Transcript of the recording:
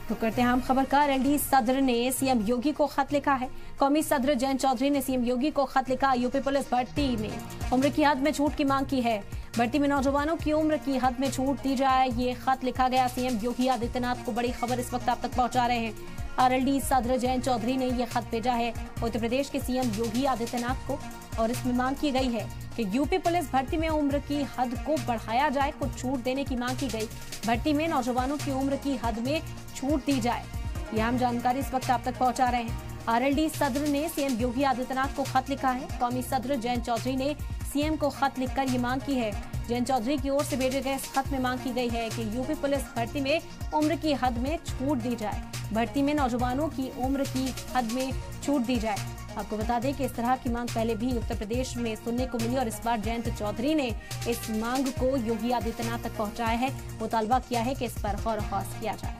तो करते हैं हम खबर का। एलडी सदर ने सीएम योगी को खत लिखा है। कौमी सदर जयंत चौधरी ने सीएम योगी को खत लिखा। यूपी पुलिस भर्ती में उम्र की हद में छूट की मांग की है। भर्ती में नौजवानों की उम्र की हद में छूट दी जाए, ये खत लिखा गया। सीएम योगी आदित्यनाथ को बड़ी खबर इस वक्त आप तक पहुंचा रहे हैं। आरएलडी सदर जयंत चौधरी ने यह खत भेजा है उत्तर प्रदेश के सीएम योगी आदित्यनाथ को, और इसमें मांग की गई है कि यूपी पुलिस भर्ती में उम्र की हद को बढ़ाया जाए। कुछ छूट देने की मांग की गई। भर्ती में नौजवानों की उम्र की हद में छूट दी जाए, यह हम जानकारी इस वक्त आप तक पहुंचा रहे हैं। आरएलडी सदर ने सीएम योगी आदित्यनाथ को खत लिखा है। कौमी सदर जयंत चौधरी ने सीएम को खत लिखकर ये मांग की है। जयंत चौधरी की ओर से भेजे गए इस खत में मांग की गई है कि यूपी पुलिस भर्ती में उम्र की हद में छूट दी जाए। भर्ती में नौजवानों की उम्र की हद में छूट दी जाए। आपको बता दें कि इस तरह की मांग पहले भी उत्तर प्रदेश में सुनने को मिली, और इस बार जयंत चौधरी ने इस मांग को योगी आदित्यनाथ तक पहुंचाया है। मुतालबा किया है कि इस पर गौर व खौस किया जाए।